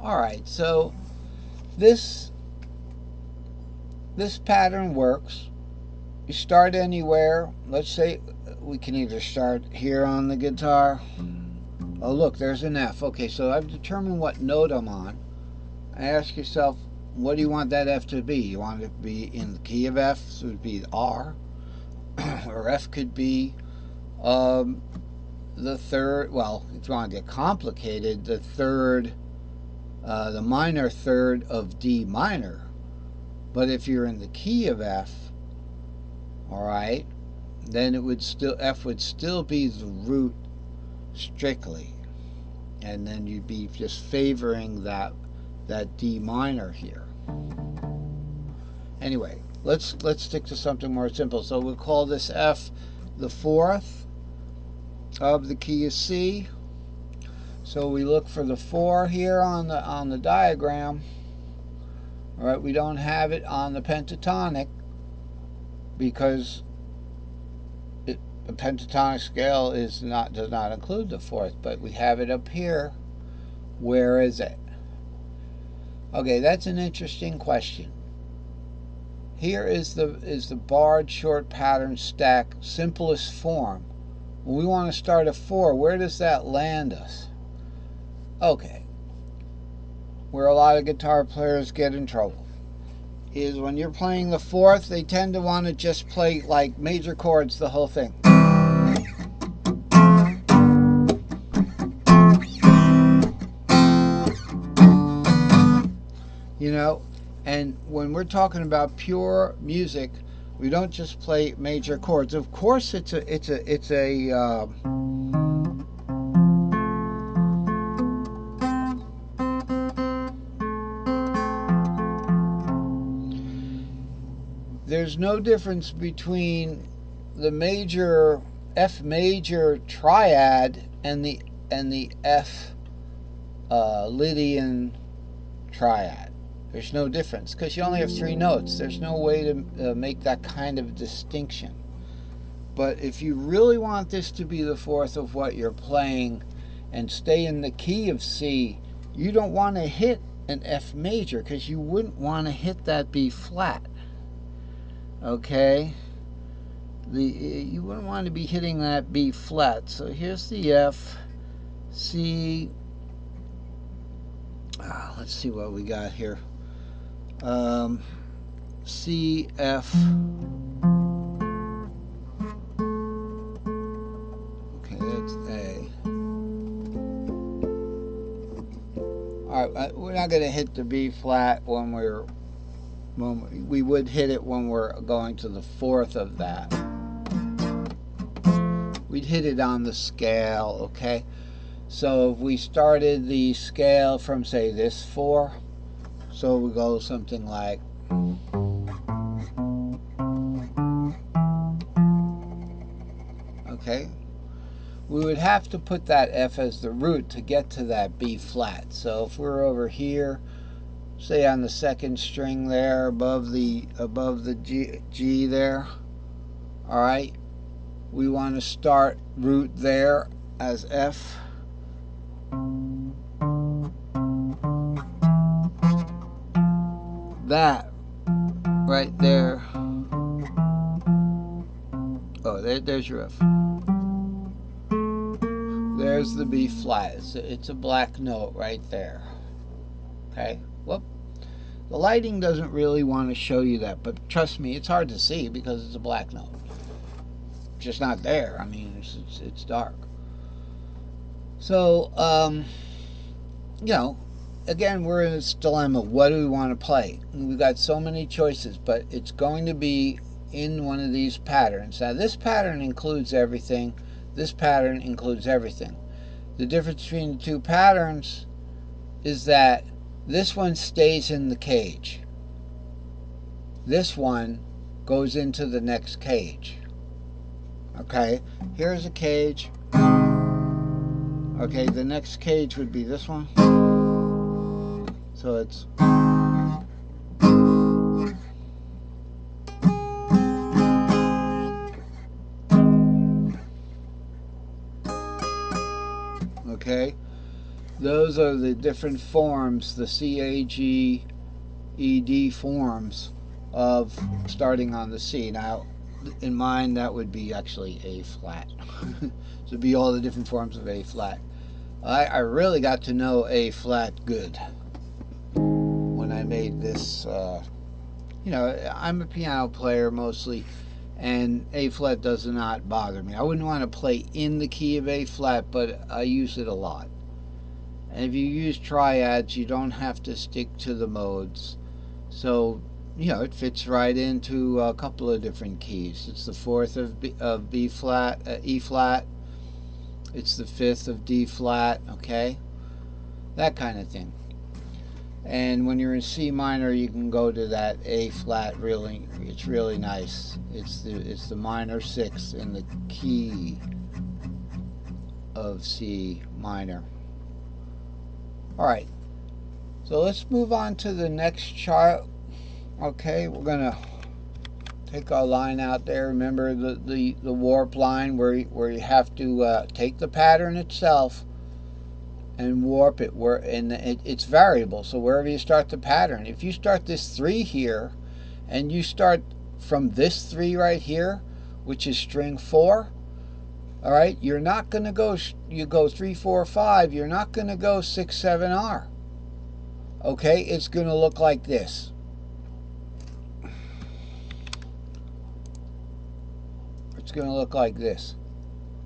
Alright, so this pattern works. You start anywhere. Let's say we can either start here on the guitar. Oh look, there's an F. Okay, so I've determined what note I'm on. Ask yourself, what do you want that F to be? You want it to be in the key of F, so it would be R. Or F could be the third, well, if you want to get complicated, the third, the minor third of D minor. But if you're in the key of F, all right, then it would still, F would still be the root strictly, and then you'd be just favoring that D minor here. Anyway, let's stick to something more simple. So we'll call this F the fourth of the key of C. So we look for the 4 here on the diagram. All right, we don't have it on the pentatonic because the pentatonic scale does not include the 4th, but we have it up here. Where is it? Okay, that's an interesting question. Here is the barred short pattern stack simplest form. When we want to start a 4, where does that land us? Okay, where a lot of guitar players get in trouble is when you're playing the 4th, they tend to want to just play like major chords the whole thing. You know, and when we're talking about pure music, we don't just play major chords. Of course, it's a there's no difference between the major F major triad and the F Lydian triad. There's no difference because you only have 3 notes. There's no way to make that kind of distinction. But if you really want this to be the 4th of what you're playing and stay in the key of C, you don't want to hit an F major because you wouldn't want to hit that B flat. Okay? You wouldn't want to be hitting that B flat. So here's the F, C. Let's see what we got here. C, F. Okay, that's A. Alright, we're not going to hit the B flat when we would hit it when we're going to the 4th of that. We'd hit it on the scale, okay? So if we started the scale from, say, this 4, so we go something like, okay, we would have to put that F as the root to get to that B flat. So if we're over here, say on the 2nd string there, above the G there, all right, we want to start root there as F. That right there. Oh, there's your F. There's the B flat. It's a black note right there. Okay. Whoop. The lighting doesn't really want to show you that, but trust me, it's hard to see because it's a black note. It's just not there. I mean, it's dark. So, you know, again, we're in this dilemma. What do we want to play? We've got so many choices, but it's going to be in one of these patterns. Now, this pattern includes everything. This pattern includes everything. The difference between the 2 patterns is that this one stays in the cage. This one goes into the next cage. Okay, here's a cage. Okay, the next cage would be this one. So it's okay. Those are the different forms, the C, A, G, E, D forms of starting on the C. Now, in mine, that would be actually A flat. So it'd be all the different forms of A flat. I really got to know A flat good when I made this. You know, I'm a piano player mostly, and A flat does not bother me. I wouldn't want to play in the key of A flat, but I use it a lot. And if you use triads, you don't have to stick to the modes. So, you know, it fits right into a couple of different keys. It's the fourth of B flat, E flat. It's the fifth of D flat, okay? That kind of thing. And when you're in C minor, you can go to that A flat. Really, it's really nice. It's the minor sixth in the key of C minor. All right. So let's move on to the next chart. Okay, we're gonna take our line out there. Remember the warp line where you have to take the pattern itself and warp it, it's variable. So wherever you start the pattern, if you start this 3 here and you start from this 3 right here, which is string 4, all right, you're not going to go, you go 3, 4, 5, you're not going to go 6, 7 R. Okay, it's going to look like this. It's going to look like this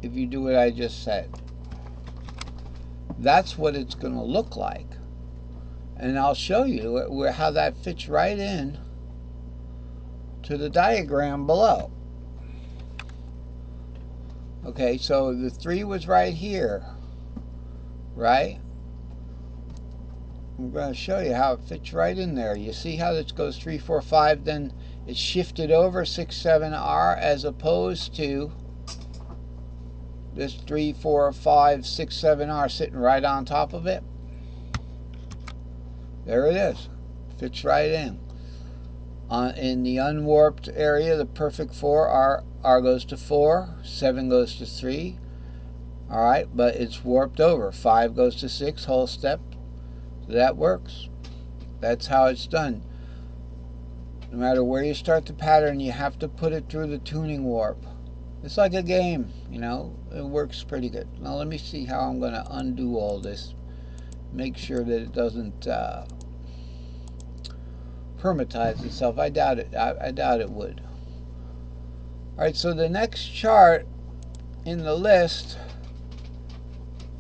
if you do what I just said. That's what it's going to look like. And I'll show you how that fits right in to the diagram below. Okay, so the 3 was right here, right? I'm going to show you how it fits right in there. You see how this goes 3, 4, 5, then it's shifted over 6, 7 R as opposed to this 3, 4, 5, 6, 7 R sitting right on top of it. There it is. Fits right in. In the unwarped area, the perfect 4, R goes to 4, 7 goes to 3. All right, but it's warped over. 5 goes to 6, whole step. So that works. That's how it's done. No matter where you start the pattern, you have to put it through the tuning warp. It's like a game, you know. It works pretty good. Now let me see how I'm going to undo all this. Make sure that it doesn't hermitize itself. I doubt it. I doubt it would. All right, so the next chart in the list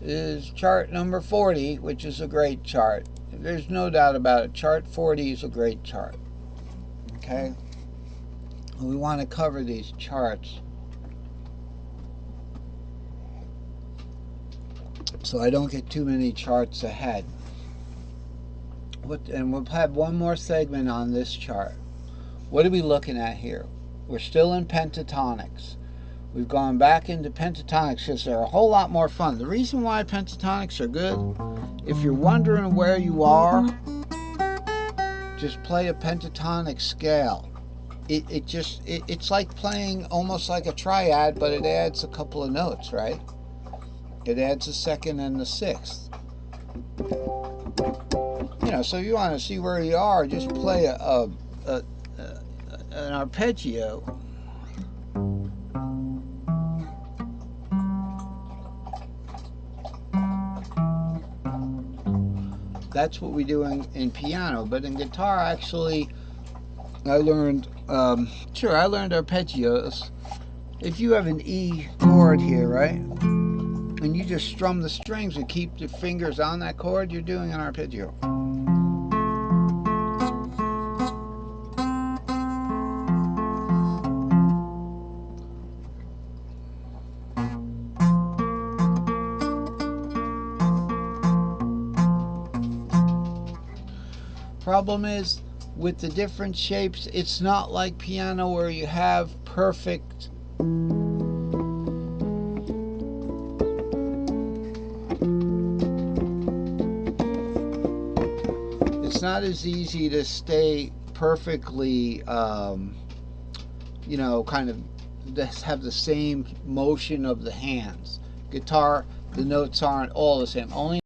is chart number 40, which is a great chart. There's no doubt about it. Chart 40 is a great chart. Okay? We want to cover these charts so I don't get too many charts ahead. And we'll have one more segment on this chart. What are we looking at here? We're still in pentatonics. We've gone back into pentatonics because they're a whole lot more fun. The reason why pentatonics are good, if you're wondering where you are, just play a pentatonic scale. It's like playing almost like a triad, but it adds a couple of notes, right? It adds a second and the sixth. You know, so you want to see where you are, just play an arpeggio. That's what we do in piano, but in guitar, actually, I learned, I learned arpeggios. If you have an E chord here, right, and you just strum the strings and keep your fingers on that chord, you're doing an arpeggio. Problem is, with the different shapes, it's not like piano where you have perfect it's not as easy to stay perfectly you know, kind of have the same motion of the hands. Guitar, the notes aren't all the same. Only